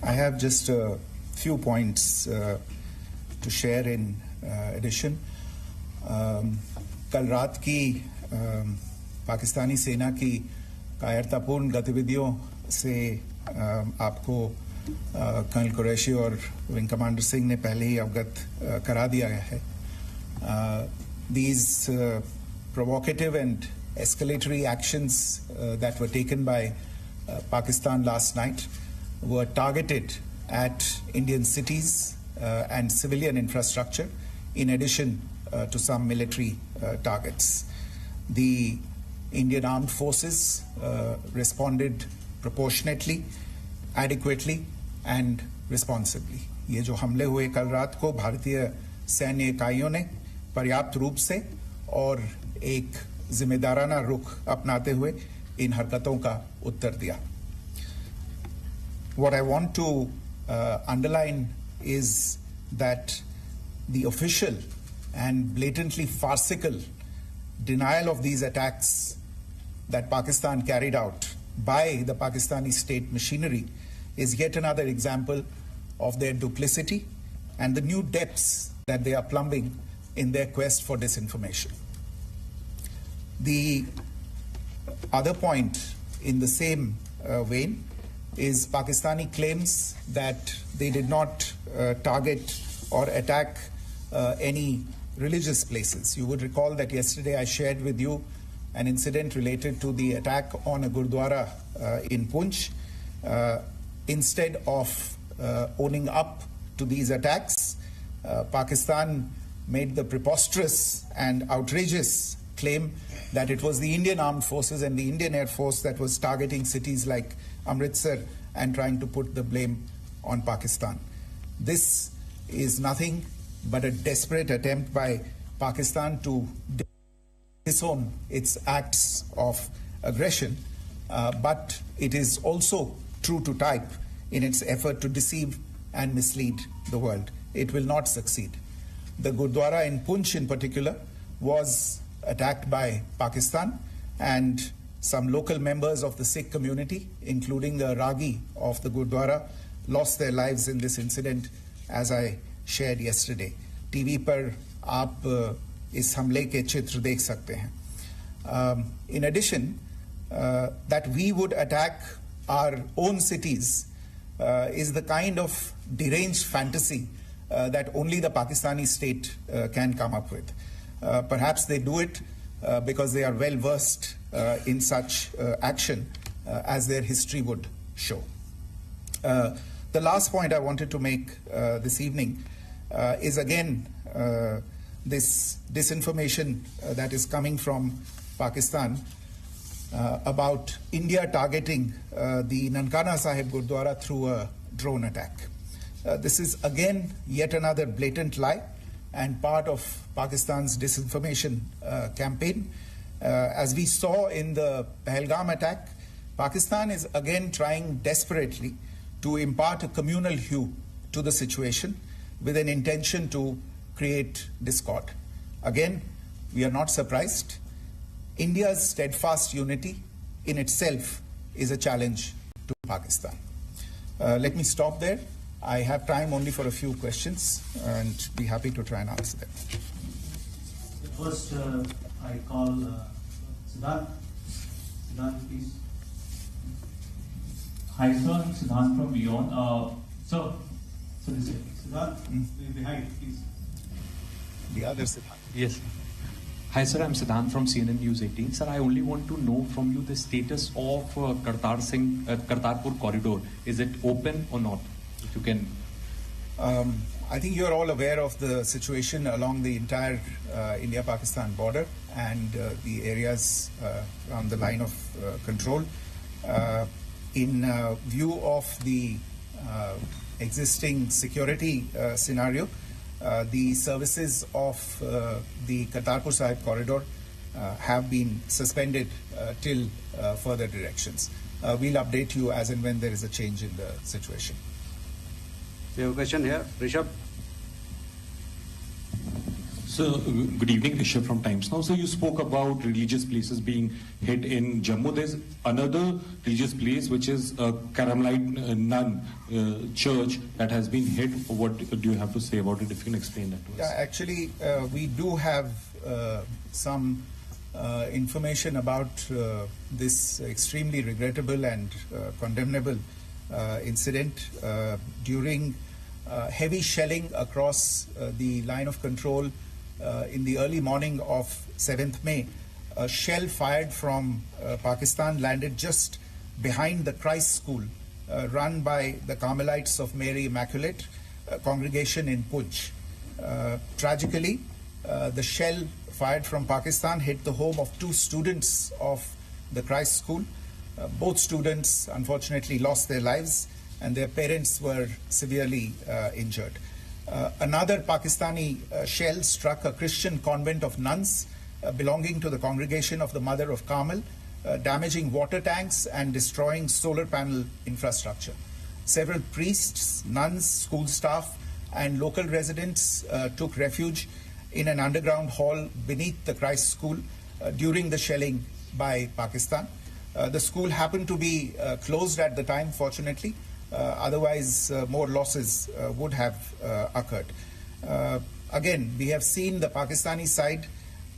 I have just a few points to share in addition. कल रात की पाकिस्तानी सेना की कायरतापूर्ण गतिविधियों से आपको कर्नल कुरैशी और विंग कमांडर सिंह ने पहले ही अवगत करा दिया गया है. These provocative and escalatory actions that were taken by Pakistan last night were targeted at Indian cities and civilian infrastructure, in addition to some military targets. The Indian armed forces responded proportionately, adequately and responsibly. ये जो हमले हुए कल रात को भारतीय सैन्य इकाइयों ने पर्याप्त रूप से और एक जिम्मेदाराना रुख अपनाते हुए इन हरकतों का उत्तर दिया. What I want to underline is that the official and blatantly farcical denial of these attacks that Pakistan carried out by the Pakistani state machinery is yet another example of their duplicity and the new depths that they are plumbing in their quest for disinformation. The other point in the same vein is Pakistani claims that they did not target or attack any religious places. You would recall that yesterday I shared with you an incident related to the attack on a Gurdwara in Poonch. Instead of owning up to these attacks, Pakistan made the preposterous and outrageous claim that it was the Indian Armed Forces and the Indian Air Force that was targeting cities like Amritsar and trying to put the blame on Pakistan. This is nothing but a desperate attempt by Pakistan to disown its acts of aggression, but it is also true to type in its effort to deceive and mislead the world. It will not succeed. The Gurdwara in Poonch in particular was attacked by Pakistan, and some local members of the Sikh community, including the Ragi of the Gurdwara, lost their lives in this incident, as I shared yesterday. TV पर आप इस हमले के चित्र देख सकते हैं. In addition, that we would attack our own cities is the kind of deranged fantasy that only the Pakistani state can come up with. Perhaps they do it because they are well versed in such action, as their history would show. The last point I wanted to make this evening is again this disinformation that is coming from Pakistan about India targeting the Nankana Sahib Gurdwara through a drone attack. This is again yet another blatant lie and part of Pakistan's disinformation campaign. As we saw in the Pahalgam attack, Pakistan is again trying desperately to impart a communal hue to the situation with an intention to create discord. Again, we are not surprised. India's steadfast unity in itself is a challenge to Pakistan. Let me stop there. I have time only for a few questions and be happy to try and answer them. First, I call Siddharth. Siddharth, please. Hi, sir. I'm Siddharth from Beyond. So this is Siddharth, behind, please. The other Siddharth. Yes. Hi, sir. I'm Siddharth from CNN News 18. Sir, I only want to know from you the status of Kartarpur corridor. Is it open or not? If you can. I think you're all aware of the situation along the entire India-Pakistan border and the areas around the line of control. In view of the existing security scenario, the services of the Kartarpur Sahib corridor have been suspended till further directions. We'll update you as and when there is a change in the situation. We have a question here. Rishabh. So, good evening, Rishabh from Times Now. So, you spoke about religious places being hit in Jammu. There's another religious place which is a Carmelite nun church that has been hit. What do you have to say about it, if you can explain that to us? Yeah, actually, we do have some information about this extremely regrettable and condemnable incident during heavy shelling across the line of control in the early morning of 7th May. A shell fired from Pakistan landed just behind the Christ School run by the Carmelites of Mary Immaculate congregation in Puj. Tragically, the shell fired from Pakistan hit the home of 2 students of the Christ School. Both students unfortunately lost their lives and their parents were severely injured. Another Pakistani shell struck a Christian convent of nuns belonging to the congregation of the Mother of Carmel, damaging water tanks and destroying solar panel infrastructure. Several priests, nuns, school staff and local residents took refuge in an underground hall beneath the Christ School during the shelling by Pakistan. The school happened to be closed at the time, fortunately. Otherwise, more losses would have occurred. Again, we have seen the Pakistani side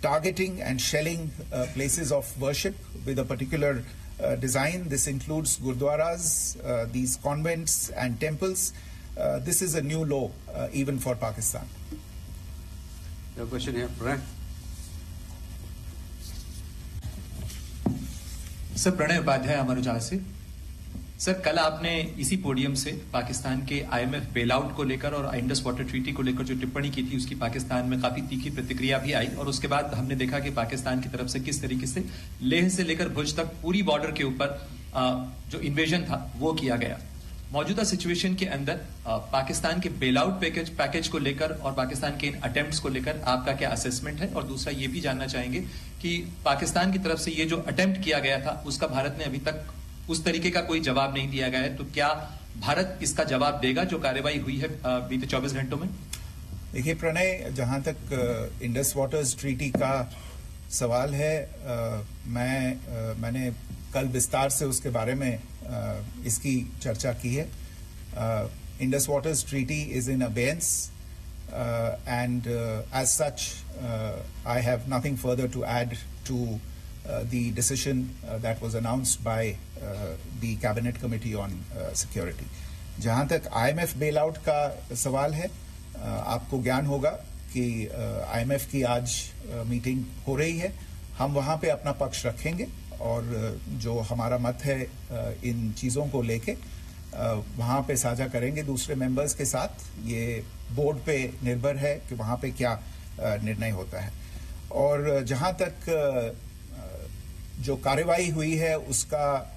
targeting and shelling places of worship with a particular design. This includes gurdwaras, these convents and temples. This is a new low even for Pakistan. The question here, Pranay. Sir Pranay Upadhyay Amar Ujala से। Sir कल आपने इसी podium से पाकिस्तान के IMF bailout को लेकर और Indus water treaty को लेकर जो टिप्पणी की थी उसकी पाकिस्तान में काफी तीखी प्रतिक्रिया भी आई और उसके बाद हमने देखा कि पाकिस्तान की तरफ से किस तरीके से लेह से लेकर भुज तक पूरी बॉर्डर के ऊपर जो इन्वेजन था वो किया गया। मौजूदा सिचुएशन के अंदर पाकिस्तान के बेलआउट पैकेज को लेकर और पाकिस्तान के इन अटेम्प्ट्स को लेकर आपका क्या असेसमेंट है? और दूसरा ये भी जानना चाहेंगे कि पाकिस्तान की तरफ से ये जो अटेम्प्ट किया गया था उसका भारत ने अभी तक उस तरीके का कोई जवाब नहीं दिया गया है, तो क्या भारत इसका जवाब देगा जो कार्रवाई हुई है बीते 24 घंटों में? देखिए प्रणय, जहां तक इंडस वाटर्स ट्रीटी का सवाल है, मैंने कल विस्तार से उसके बारे में इसकी चर्चा की है. Indus Waters Treaty is in abeyance and as such I have nothing further to add to the decision that was announced by the Cabinet Committee on Security. जहाँ तक IMF bailout का सवाल है, आपको ज्ञान होगा कि IMF की आज मीटिंग हो रही है. हम वहाँ पे अपना पक्ष रखेंगे और जो हमारा मत है इन चीज़ों को लेके वहाँ पे साझा करेंगे दूसरे मेंबर्स के साथ. ये बोर्ड पे निर्भर है कि वहाँ पे क्या निर्णय होता है. और जहाँ तक जो कार्रवाई हुई है उसका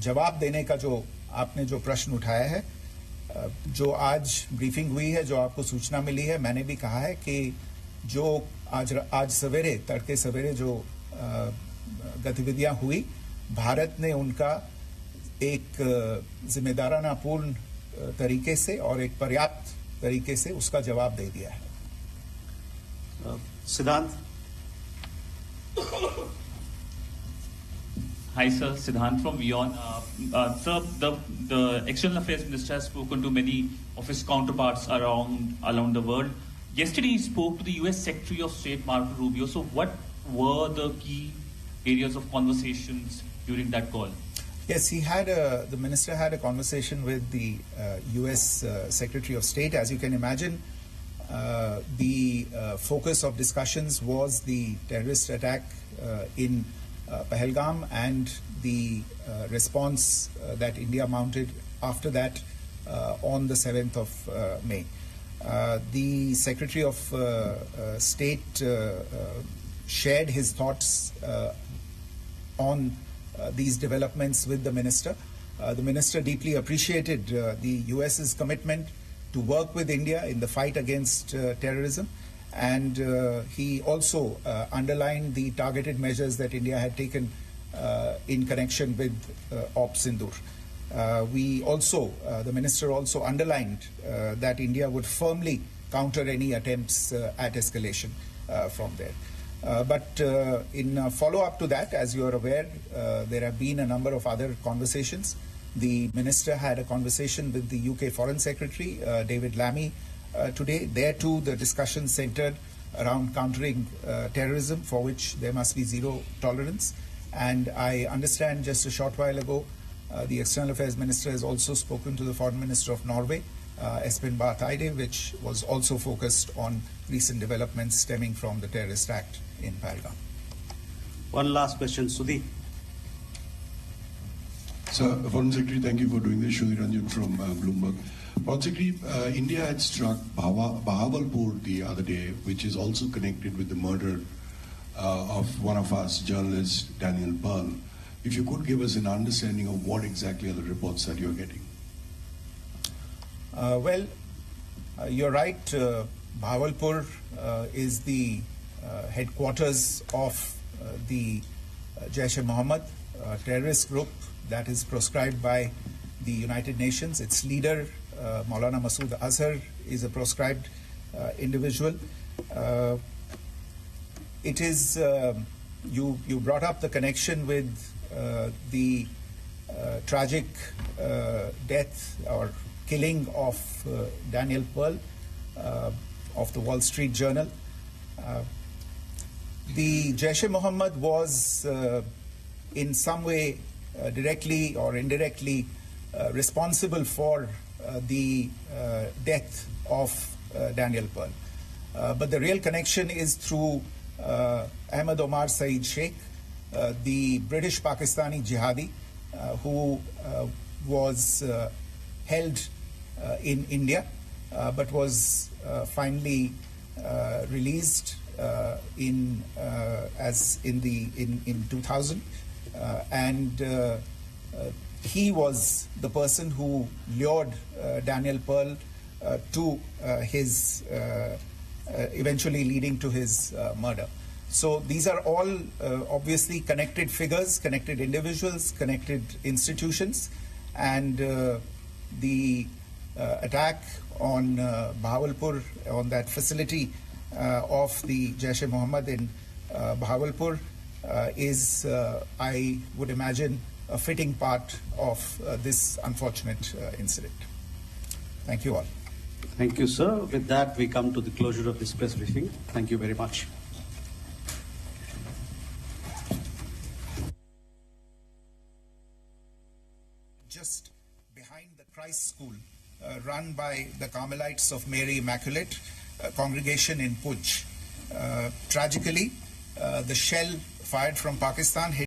जवाब देने का जो आपने जो प्रश्न उठाया है, जो आज ब्रीफिंग हुई है, जो आपको सूचना मिली है, मैंने भी कहा है कि जो आज सवेरे तड़के सवेरे जो गतिविधियां हुई, भारत ने उनका एक जिम्मेदाराना पूर्ण तरीके से और एक पर्याप्त तरीके से उसका जवाब दे दिया है. सिद्धांत. Hi sir, Siddhant from WION. Sir, the External Affairs Minister has spoken to many of his counterparts around the world. Yesterday he spoke to the US Secretary of State Marco Rubio. So what were the key areas of conversations during that call? Yes, the minister had a conversation with the US Secretary of State. As you can imagine, the focus of discussions was the terrorist attack in Pahalgam and the response that India mounted after that on the 7th of May. The Secretary of State shared his thoughts on these developments with the minister. The minister deeply appreciated the US's commitment to work with India in the fight against terrorism, and he also underlined the targeted measures that India had taken in connection with Op Sindoor. The minister also underlined that India would firmly counter any attempts at escalation from there. But in follow-up to that, as you are aware, there have been a number of other conversations. The minister had a conversation with the UK Foreign Secretary, David Lammy, today. There too, the discussion centered around countering terrorism, for which there must be zero tolerance. And I understand just a short while ago, the External Affairs Minister has also spoken to the Foreign Minister of Norway, Espen Barth Eide, which was also focused on recent developments stemming from the terrorist act in Pahalgam. One last question, Sudhi. Sir, Foreign Secretary, thank you for doing this. Sudhi Ranjan from Bloomberg. Foreign Secretary, India had struck Bahawalpur the other day, which is also connected with the murder of one of us, journalist Daniel Pearl. If you could give us an understanding of what exactly are the reports that you're getting. Well, you're right. Bahawalpur is the headquarters of the Jaish-e-Mohammed terrorist group that is proscribed by the United Nations. Its leader, Maulana Masood Azhar, is a proscribed individual. It is, you brought up the connection with the tragic death or killing of Daniel Pearl of the Wall Street Journal. The Jaish-e-Mohammed was in some way directly or indirectly responsible for the death of Daniel Pearl. But the real connection is through Ahmed Omar Saeed Sheikh, the British Pakistani jihadi who was held in India but was finally released in 2000, and he was the person who lured Daniel Pearl to his eventually leading to his murder. So these are all obviously connected figures, connected individuals, connected institutions, and the attack on Bahawalpur, on that facility of the Jaish-e-Mohammed in Bahawalpur is, I would imagine, a fitting part of this unfortunate incident. Thank you all. Thank you, sir. With that, we come to the closure of this press briefing. Thank you very much. Just behind the Christ School, run by the Carmelites of Mary Immaculate, congregation in Puj. Tragically, the shell fired from Pakistan hit